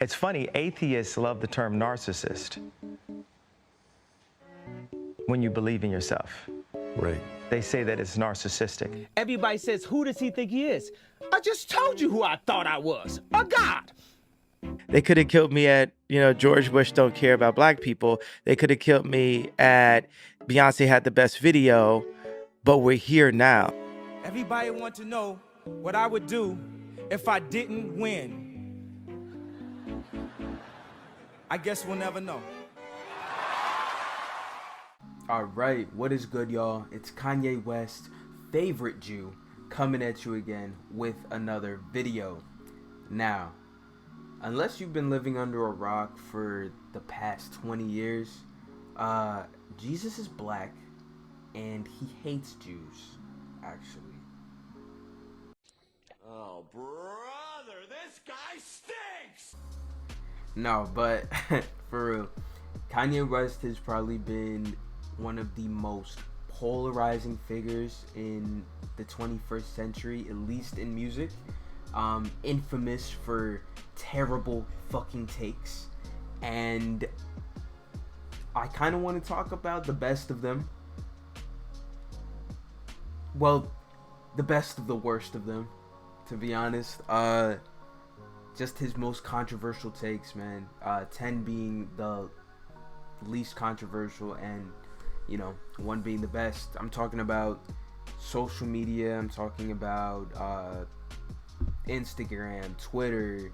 It's funny, atheists love the term narcissist when you believe in yourself. Right. They say that it's narcissistic. Everybody says, who does he think he is? I just told you who I thought I was, a god. They could have killed me at, George Bush don't care about black people. They could have killed me at Beyonce had the best video, but we're here now. Everybody want to know what I would do if I didn't win. I guess we'll never know. All right, what is good, y'all? It's Kanye West's favorite Jew coming at you again with another video. Now, unless you've been living under a rock for the past 20 years, Jesus is black and he hates Jews, actually. Oh, brother, this guy stinks! No, but for real, Kanye West has probably been one of the most polarizing figures in the 21st century, at least in music. Infamous for terrible fucking takes, and I kind of want to talk about the best of them. Well, the best of the worst of them, to be honest. Just his most controversial takes, man. 10 being the least controversial, and 1 being the best. I'm talking about social media. I'm talking about Instagram, Twitter,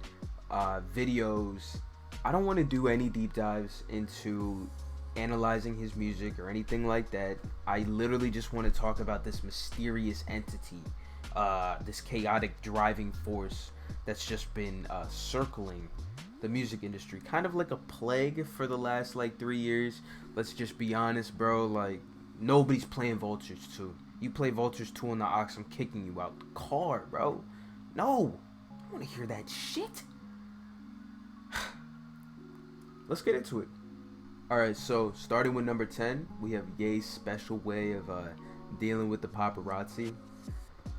videos. I don't want to do any deep dives into analyzing his music or anything like that. I literally just want to talk about this mysterious entity, this chaotic driving force that's just been circling the music industry, kind of like a plague for the last 3 years. Let's just be honest, bro. Nobody's playing Vultures 2. You play Vultures 2 on the aux, I'm kicking you out the car, bro. No, I don't want to hear that shit. Let's get into it. Alright, so starting with number 10, we have Ye's special way of dealing with the paparazzi.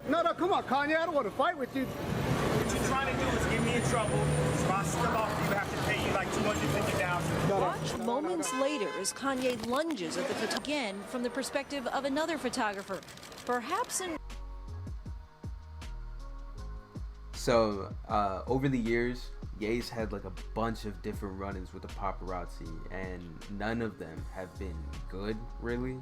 No, come on, Kanye. I don't want to fight with you. What you're trying to do is get me in trouble. So I still off, you have to pay you $250,000. Watch moments later as Kanye lunges at the photographer again from the perspective of another photographer, perhaps in. So, over the years, Ye's had a bunch of different run-ins with the paparazzi, and none of them have been good, really.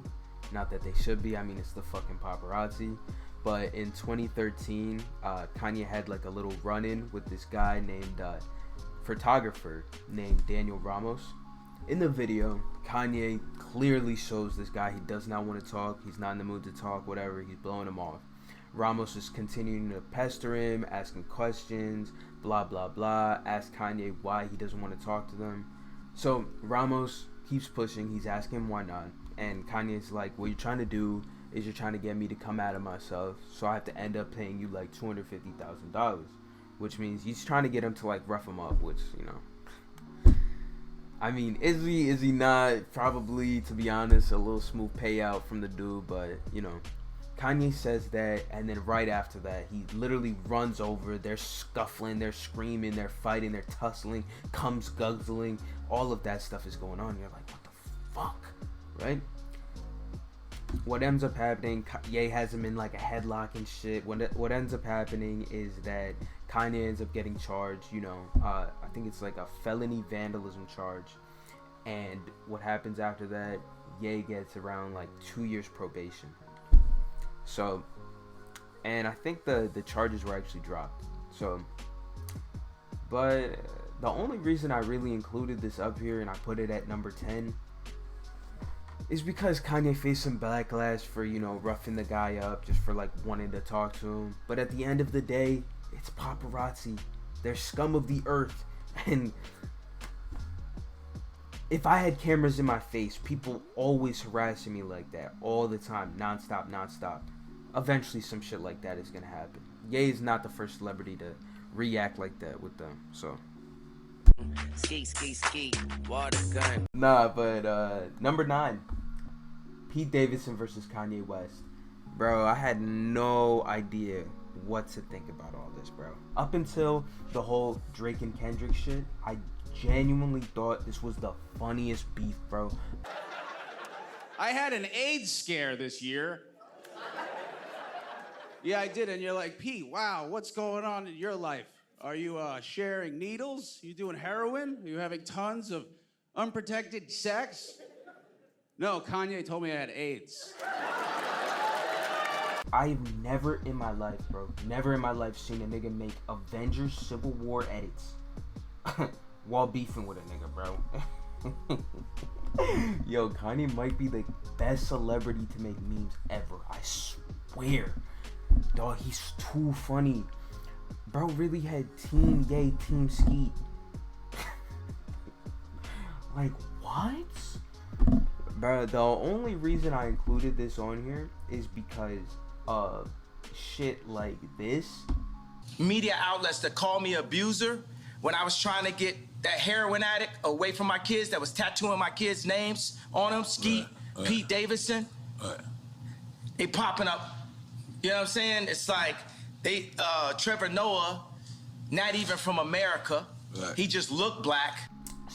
Not that they should be. I mean, it's the fucking paparazzi. But in 2013, Kanye had a little run-in with this guy named photographer named Daniel Ramos. In the video, Kanye clearly shows this guy he does not want to talk. He's not in the mood to talk, whatever. He's blowing him off. Ramos is continuing to pester him, asking questions, blah, blah, blah. Ask Kanye why he doesn't want to talk to them. So Ramos keeps pushing. He's asking him why not. And Kanye's like, what you're trying to do is you're trying to get me to come out of myself, so I have to end up paying you $250,000, which means he's trying to get him to rough him up, which, I mean, is he not? Probably, to be honest, a little smooth payout from the dude, but Kanye says that, and then right after that, he literally runs over. They're scuffling, they're screaming, they're fighting, they're tussling, comes guzzling, all of that stuff is going on. You're like, what the fuck, right? What ends up happening, Ye has him in a headlock and shit. What ends up happening is that Kanye ends up getting charged, I think it's a felony vandalism charge. And what happens after that, Ye gets around 2 years probation. So, and I think the charges were actually dropped. So, but the only reason I really included this up here and I put it at number 10 is because Kanye faced some backlash for, roughing the guy up just for wanting to talk to him. But at the end of the day, it's paparazzi. They're scum of the earth. And if I had cameras in my face, people always harassing me like that all the time, nonstop. Eventually some shit like that is gonna happen. Ye is not the first celebrity to react like that with them, so. Ski, water gun. Nah, but number 9, Pete Davidson versus Kanye West. Bro, I had no idea what to think about all this, bro. Up until the whole Drake and Kendrick shit, I genuinely thought this was the funniest beef, bro. I had an AIDS scare this year. Yeah, I did. And you're like, Pete, wow, what's going on in your life? Are you sharing needles? You doing heroin? Are you having tons of unprotected sex? No, Kanye told me I had AIDS. I've never in my life, bro, never in my life seen a nigga make Avengers Civil War edits while beefing with a nigga, bro. Yo, Kanye might be the best celebrity to make memes ever. I swear. Dog, he's too funny. Bro really had Team Ye, Team Skeet. Like, what? Bro, the only reason I included this on here is because of shit like this. Media outlets that call me abuser when I was trying to get that heroin addict away from my kids that was tattooing my kids' names on them, Skeet, Pete Davidson. They popping up. You know what I'm saying? It's like they Trevor Noah, not even from America. He just looked black.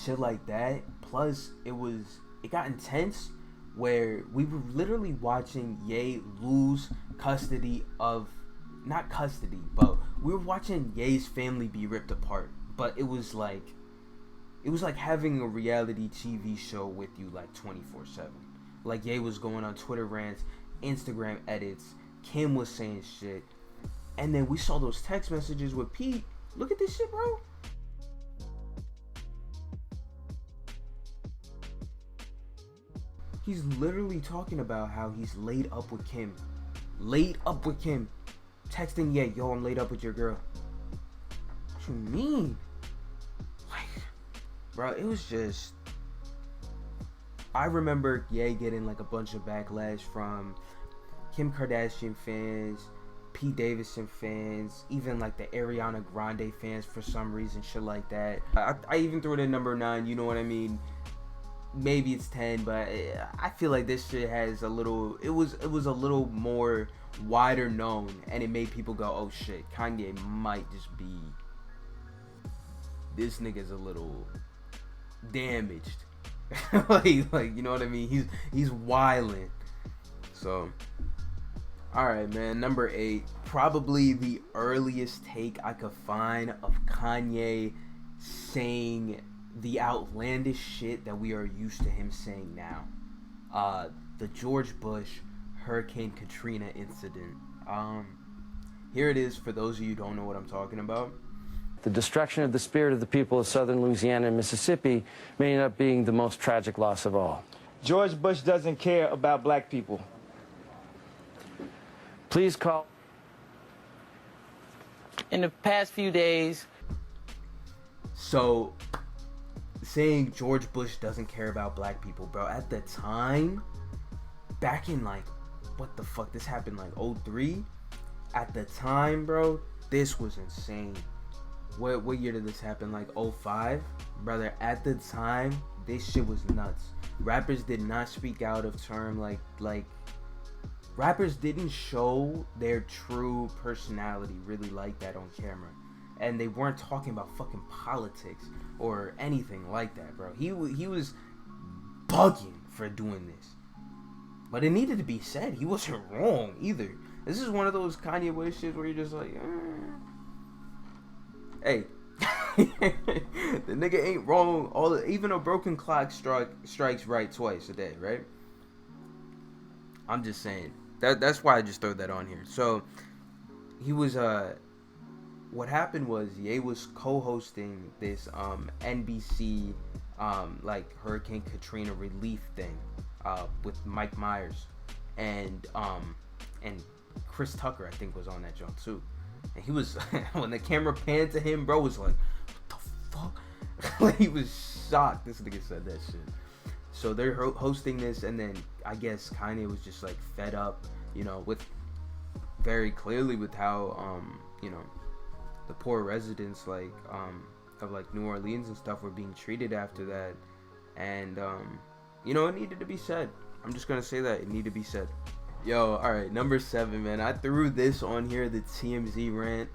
Shit like that. Plus, it got intense where we were literally watching Ye lose custody of, not custody, but we were watching Ye's family be ripped apart. But it was like having a reality TV show with you like 24/7. Like Ye was going on Twitter rants, Instagram edits, Kim was saying shit, and then we saw those text messages with Pete. Look at this shit, bro. He's literally talking about how he's laid up with Kim. Laid up with Kim. Texting Ye, yo, I'm laid up with your girl. What you mean? Like, bro, it was just... I remember Ye getting like a bunch of backlash from Kim Kardashian fans, Pete Davidson fans, even like the Ariana Grande fans for some reason, shit like that. I even threw it in number 9, you know what I mean? Maybe it's 10, but I feel like this shit has a little, it was a little more wider known, and it made people go, oh shit, Kanye might just be, this nigga's a little damaged. like you know what I mean? He's wildin'. So, alright, man, number 8, probably the earliest take I could find of Kanye saying the outlandish shit that we are used to him saying now. The George Bush Hurricane Katrina incident. Here it is for those of you who don't know what I'm talking about. The destruction of the spirit of the people of southern Louisiana and Mississippi may end up being the most tragic loss of all. George Bush doesn't care about black people. Please call. In the past few days. So, saying George Bush doesn't care about black people, bro, at the time, back in like, what the fuck, this happened like 03? At the time, bro, this was insane. What year did this happen? Like 05? Brother, at the time, this shit was nuts. Rappers did not speak out of term like rappers didn't show their true personality really like that on camera. And they weren't talking about fucking politics or anything like that, bro. He was bugging for doing this. But it needed to be said. He wasn't wrong either. This is one of those Kanye West shit where you're just like, Hey, the nigga ain't wrong. Even a broken clock strikes right twice a day, right? I'm just saying. That's why I just throw that on here. So, he was, what happened was Ye was co-hosting this NBC like Hurricane Katrina relief thing with Mike Myers and Chris Tucker, I think, was on that joint too. And he was when the camera panned to him, bro was like, what the fuck? Like, he was shocked. This nigga said that shit. So they're hosting this, and then I guess Kanye was just like fed up, you know, with very clearly with how you know, the poor residents like of like New Orleans and stuff were being treated after that. And you know, it needed to be said. I'm just gonna say that it needed to be said. Yo, all right, number 7, man. I threw this on here, the TMZ rant,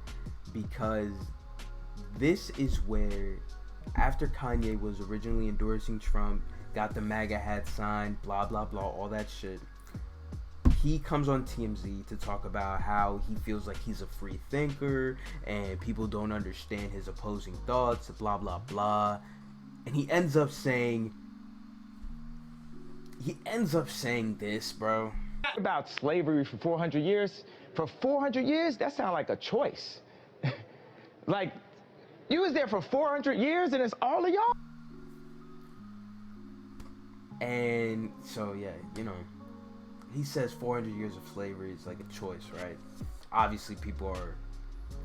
because this is where, after Kanye was originally endorsing Trump, got the MAGA hat signed, blah, blah, blah, all that shit, he comes on TMZ to talk about how he feels like he's a free thinker and people don't understand his opposing thoughts, blah, blah, blah. And he ends up saying this, bro. About slavery for 400 years. For 400 years, that sounds like a choice. Like, you was there for 400 years and it's all of y'all? And so, yeah, you know, he says 400 years of slavery is like a choice, right? Obviously, people are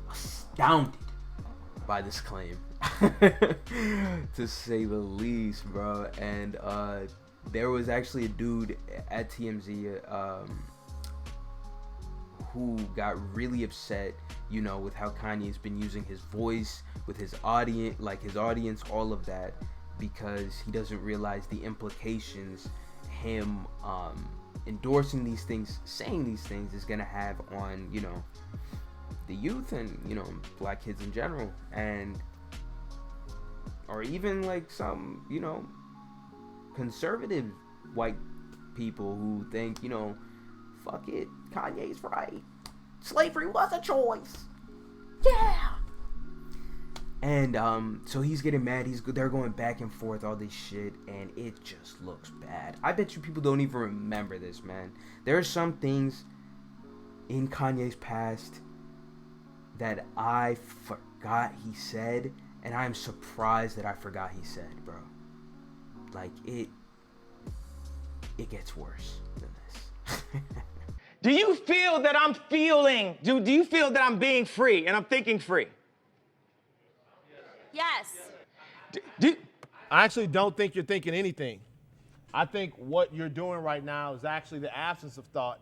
astounded by this claim, to say the least, bro. And there was actually a dude at TMZ who got really upset, you know, with how Kanye's been using his voice with his audience, all of that, because he doesn't realize the implications him endorsing these things, saying these things is gonna have on, you know, the youth and, you know, black kids in general, and or even like some, you know, conservative white people who think, you know, fuck it, Kanye's right, slavery was a choice, yeah. And so he's getting mad. They're going back and forth, all this shit, and it just looks bad. I bet you people don't even remember this, man. There are some things in Kanye's past that I forgot he said, and I'm surprised that I forgot he said, bro. Like, it gets worse than this. Do you feel that I'm feeling, do you feel that I'm being free and I'm thinking free? Yes. I actually don't think you're thinking anything. I think what you're doing right now is actually the absence of thought.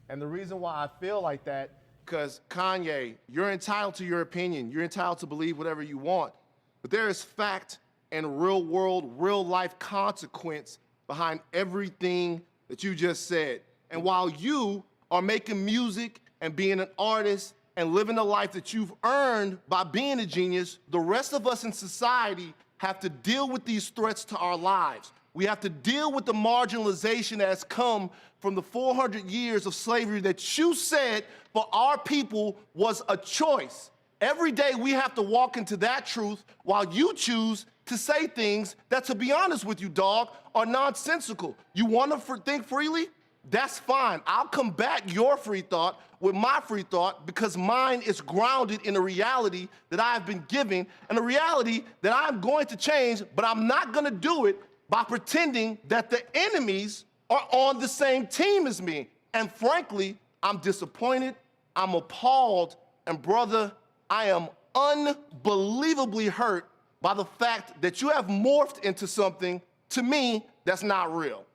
And the reason why I feel like that, because Kanye, you're entitled to your opinion. You're entitled to believe whatever you want. But there is fact and real world, real life consequence behind everything that you just said. And while you are making music and being an artist and living the life that you've earned by being a genius, the rest of us in society have to deal with these threats to our lives. We have to deal with the marginalization that has come from the 400 years of slavery that you said for our people was a choice. Every day we have to walk into that truth while you choose to say things that, to be honest with you, dog, are nonsensical. You want to think freely? That's fine. I'll combat your free thought with my free thought, because mine is grounded in a reality that I've been given and a reality that I'm going to change, but I'm not going to do it by pretending that the enemies are on the same team as me. And frankly, I'm disappointed, I'm appalled, and brother, I am unbelievably hurt by the fact that you have morphed into something, to me, that's not real.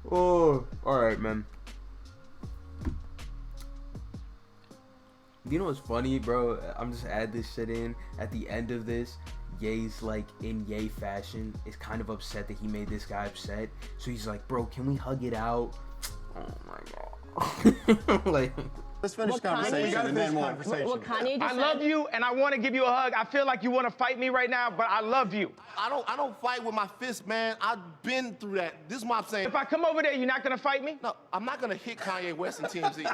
Oh, all right, man. You know what's funny, bro? I'm just add this shit in. At the end of this, Ye's like, in Ye fashion, is kind of upset that he made this guy upset. So he's like, bro, can we hug it out? Oh my god. Like, let's finish conversation and then more. What Kanye just I love you and I want to give you a hug. I feel like you want to fight me right now, but I love you. I don't fight with my fist, man. I've been through that. This is what I'm saying. If I come over there, you're not going to fight me? No, I'm not going to hit Kanye West and TMZ.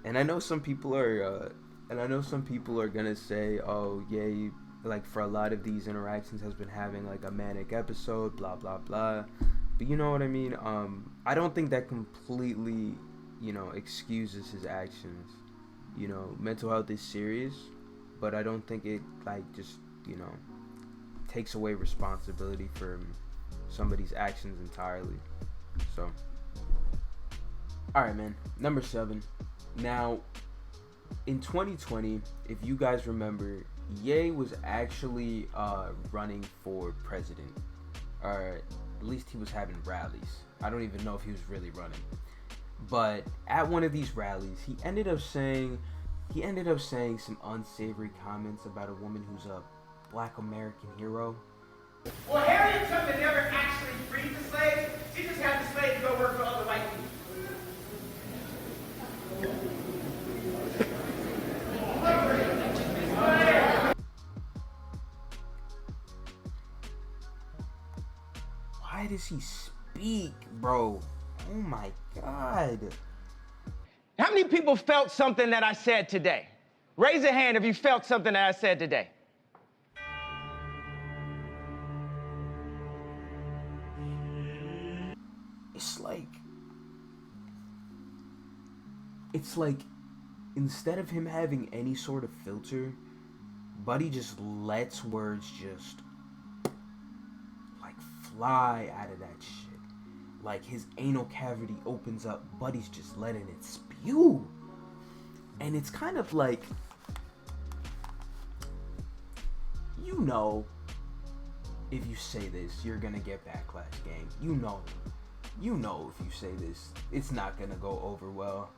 And I know some people are gonna say, oh yeah, like for a lot of these interactions has been having like a manic episode, blah blah blah. But you know what I mean? I don't think that completely, you know, excuses his actions. You know, mental health is serious, but I don't think it like just, you know, takes away responsibility for somebody's actions entirely. So, all right, man. Number 7. Now, in 2020, if you guys remember, Ye was actually running for president, or at least he was having rallies. I don't even know if he was really running, but at one of these rallies, he ended up saying some unsavory comments about a woman who's a Black American hero, Well, Harriet Tubman never actually freed the slaves. She just had the slaves go work for other white people. Why does he speak, bro? Oh my God. How many people felt something that I said today? Raise a hand if you felt something that I said today. It's like instead of him having any sort of filter, Buddy just lets words just like fly out of that shit. Like his anal cavity opens up, Buddy's just letting it spew. And it's kind of like, you know, if you say this, you're gonna get backlash, gang. You know if you say this, it's not gonna go over well.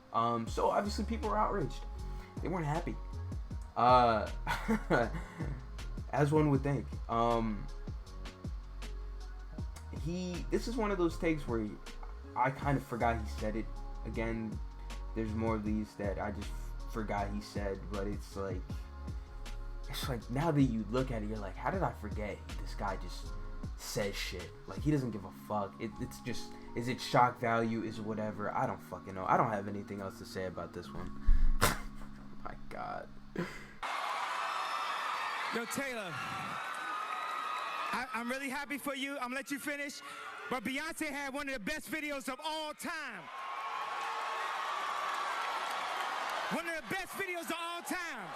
So obviously people were outraged. They weren't happy. As one would think. This is one of those takes where I kind of forgot he said it. Again, there's more of these that I just forgot he said, but it's like now that you look at it, you're like, how did I forget this guy just says shit? Like, he doesn't give a fuck. It's just, is it shock value? Is it whatever? I don't fucking know. I don't have anything else to say about this one. My God. Yo, Taylor, I'm really happy for you. I'm gonna let you finish. But Beyonce had one of the best videos of all time. One of the best videos of all time.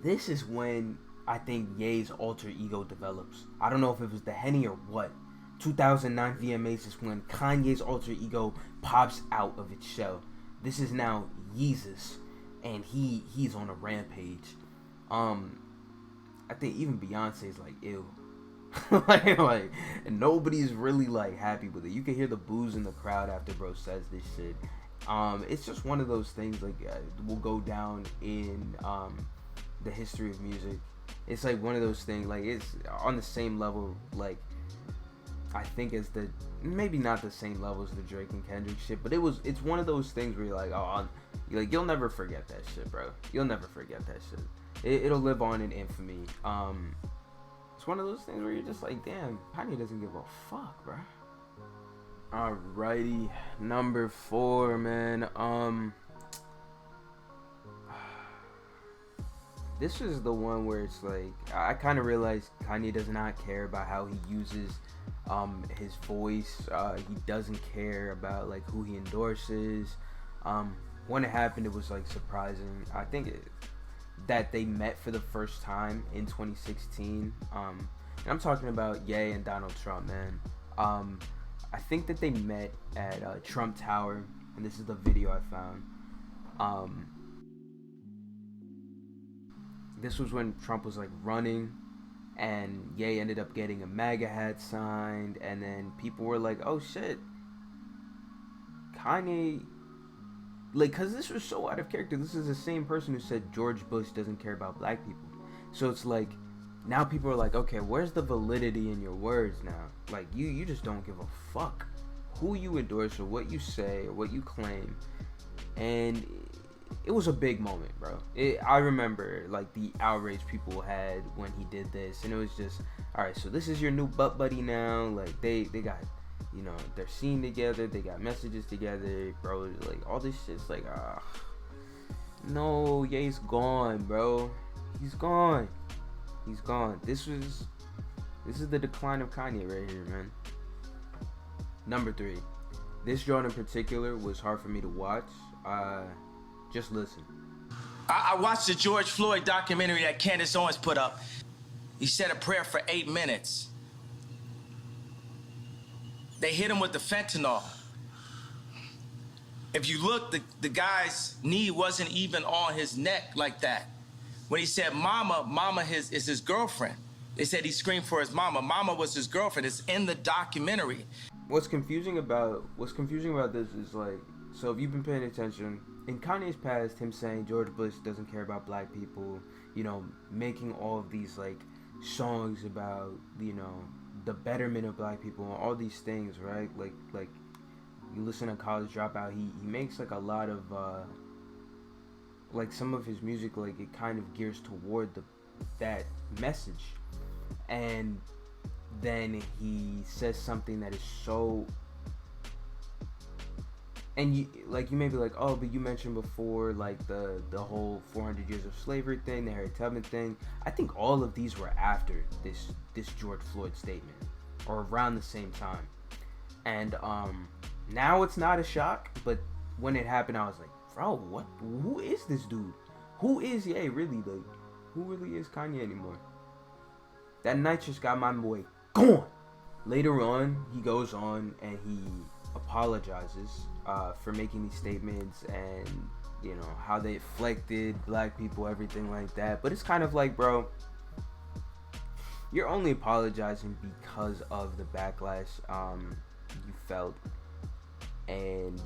This is when I think Ye's alter ego develops. I don't know if it was the Henny or what. 2009 VMAs is when Kanye's alter ego pops out of its shell. This is now Yeezus, and he's on a rampage. I think even Beyonce's like, ew. like and nobody's really like happy with it. You can hear the boos in the crowd after bro says this shit. It's just one of those things like will go down in the history of music. It's like one of those things, like it's on the same level, like I think as the, maybe not the same level as the Drake and Kendrick shit, but it's one of those things where you're like, oh, you'll never forget that shit, bro. You'll never forget that shit. It'll live on in infamy. It's one of those things where you're just like, damn, Kanye doesn't give a fuck, bro. Alrighty, number 4, man. This is the one where it's like, I kind of realized Kanye does not care about how he uses his voice. He doesn't care about like who he endorses. When it happened, it was like surprising. I think that they met for the first time in 2016. And I'm talking about Ye and Donald Trump, man. I think that they met at Trump Tower, and this is the video I found. This was when Trump was like running, and Ye ended up getting a MAGA hat signed, and then people were like, oh shit, Kanye, like, cause this was so out of character. This is the same person who said George Bush doesn't care about black people. So it's like, now people are like, okay, where's the validity in your words now? Like, you just don't give a fuck who you endorse or what you say or what you claim. And it was a big moment, bro. I remember like the outrage people had when he did this, and it was just, all right, so this is your new butt buddy now. Like they got, you know, they're seen together, they got messages together, bro. Like all this shit's like, no, Ye's gone, bro. He's gone. He's gone. This is the decline of Kanye right here, man. Number 3. This joint in particular was hard for me to watch. Just listen. I watched the George Floyd documentary that Candace Owens put up. He said a prayer for 8 minutes. They hit him with the fentanyl. If you look, the guy's knee wasn't even on his neck like that. When he said mama is his girlfriend. They said he screamed for his mama. Mama was his girlfriend. It's in the documentary. What's confusing about this is like, So if you've been paying attention, in Kanye's past, him saying George Bush doesn't care about black people, you know, making all of these like songs about, you know, the betterment of black people and all these things, right? Like you listen to College Dropout, he makes like a lot of like some of his music, like it kind of gears toward that message. And then he says something that is so, and you may be like, oh, but you mentioned before like the whole 400 years of slavery thing, the Harriet Tubman thing. I think all of these were after this George Floyd statement, or around the same time. And now it's not a shock, but when it happened, I was like, bro, what? Who is this dude? Who is Ye really? Like, who really is Kanye anymore? That night just got my boy gone. Later on, he goes on and he apologizes for making these statements and, you know, how they affected black people, everything like that. But it's kind of like, bro, you're only apologizing because of the backlash you felt, and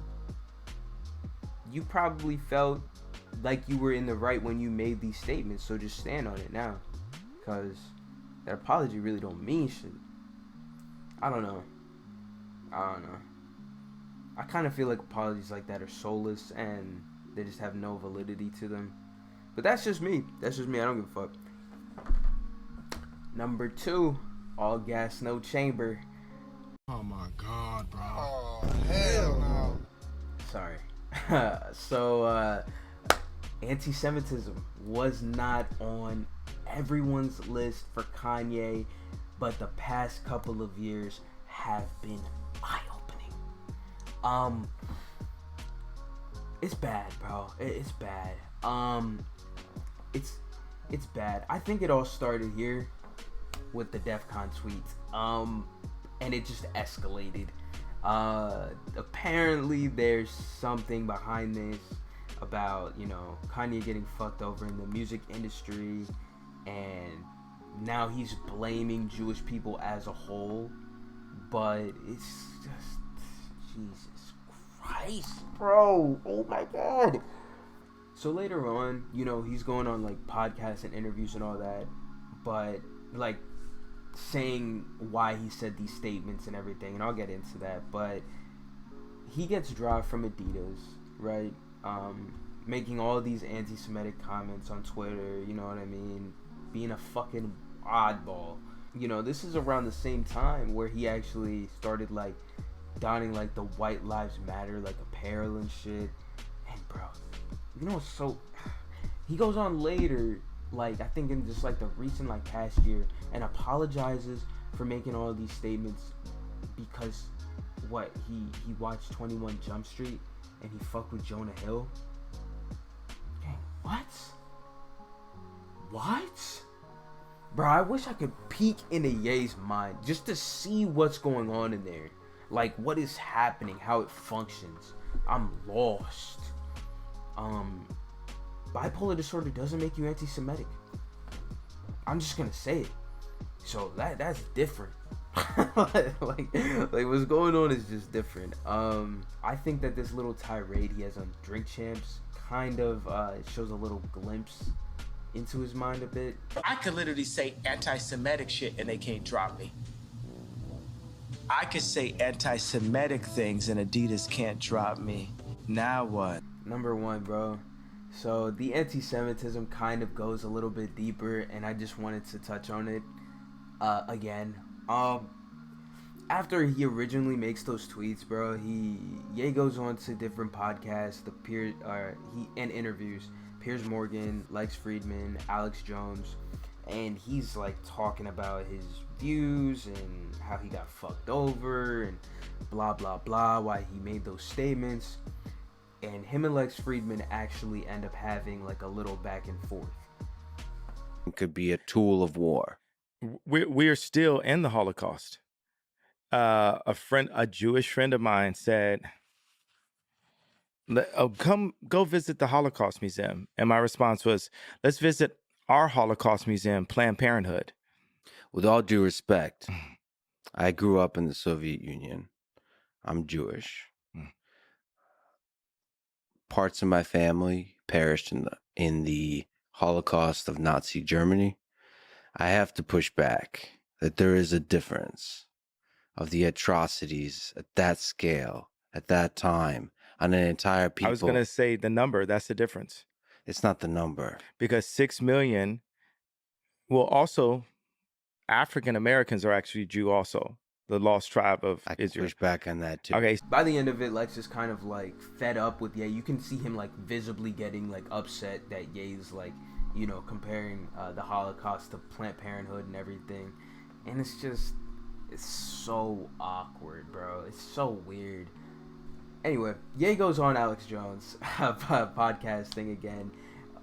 you probably felt like you were in the right when you made these statements, so just stand on it now, because that apology really don't mean shit. I don't know. I kind of feel like apologies like that are soulless and they just have no validity to them. But that's just me. I don't give a fuck. Number 2, all gas, no chamber. Oh my God, bro. Oh, hell no. Sorry. So, anti-Semitism was not on everyone's list for Kanye, but the past couple of years have been eye-opening. It's bad, bro. It's bad. It's bad. I think it all started here with the DEF CON tweets. And it just escalated. Apparently there's something behind this about, you know, Kanye getting fucked over in the music industry, and now he's blaming Jewish people as a whole. But it's just, Jesus Christ, bro. Oh my God. So later on, you know, he's going on like podcasts and interviews and all that, but like saying why he said these statements and everything, and I'll get into that. But he gets dropped from Adidas, right? Making all these anti-Semitic comments on Twitter, you know what I mean? Being a fucking oddball. You know, this is around the same time where he actually started like donning like the White Lives Matter like apparel and shit. And bro, you know, so he goes on later, like I think in just like the recent like past year, and apologizes for making all these statements because what, he watched 21 Jump Street and he fucked with Jonah Hill. Dang, what? Bro, I wish I could peek into Ye's mind just to see what's going on in there. Like, what is happening, how it functions. I'm lost. Bipolar disorder doesn't make you anti-Semitic. I'm just gonna say it. So that's different. like what's going on is just different. I think that this little tirade he has on Drink Champs kind of shows a little glimpse into his mind a bit. I could literally say anti-Semitic shit and they can't drop me. I could say anti-Semitic things and Adidas can't drop me. Now what? Number 1, bro. So the anti-Semitism kind of goes a little bit deeper, and I just wanted to touch on it again. After he originally makes those tweets, bro, Ye goes on to different podcasts, and interviews. Piers Morgan, Lex Friedman, Alex Jones, and he's like talking about his views and how he got fucked over and blah blah blah, why he made those statements. And him and Lex Friedman actually end up having like a little back and forth. It could be a tool of war. We're still in the Holocaust. A Jewish friend of mine said, go visit the Holocaust Museum. And my response was, let's visit our Holocaust Museum, Planned Parenthood. With all due respect, I grew up in the Soviet Union. I'm Jewish. parts of my family perished in the Holocaust of Nazi Germany, I have to push back that there is a difference of the atrocities at that scale, at that time, on an entire people. I was going to say the number. That's the difference. It's not the number. Because 6 million, well, also, African Americans are actually Jew also. The lost tribe of Israel. Push back on that too. Okay. By the end of it, Lex is kind of like fed up with Ye. You can see him like visibly getting like upset that Ye's like, you know, comparing the Holocaust to Planned Parenthood and everything. And it's so awkward, bro. It's so weird. Anyway, Ye goes on Alex Jones podcasting again.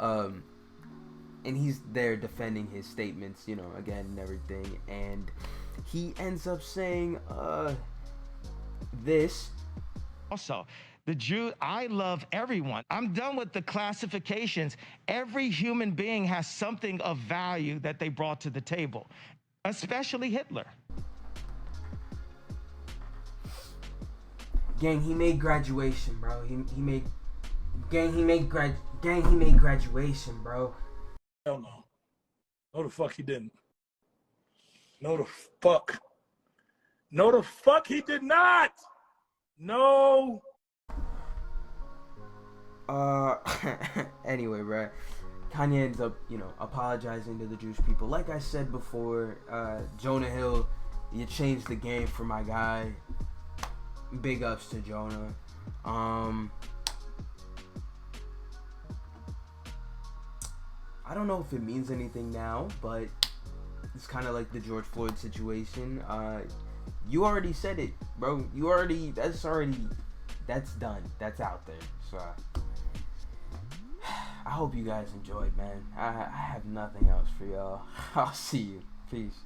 And he's there defending his statements, you know, again and everything. And he ends up saying this. Also, the Jew, I love everyone. I'm done with the classifications. Every human being has something of value that they brought to the table, especially Hitler. Gang, he made graduation, bro. He made graduation, bro. Hell no. No the fuck he didn't. No the fuck. No the fuck he did not. No. Anyway, bro. Kanye ends up, you know, apologizing to the Jewish people. Like I said before, Jonah Hill, you changed the game for my guy. Big ups to Jonah. I don't know if it means anything now, but it's kind of like the George Floyd situation. You already said it, bro. That's done. That's out there. So I hope you guys enjoyed, man. I have nothing else for y'all. I'll see you. Peace.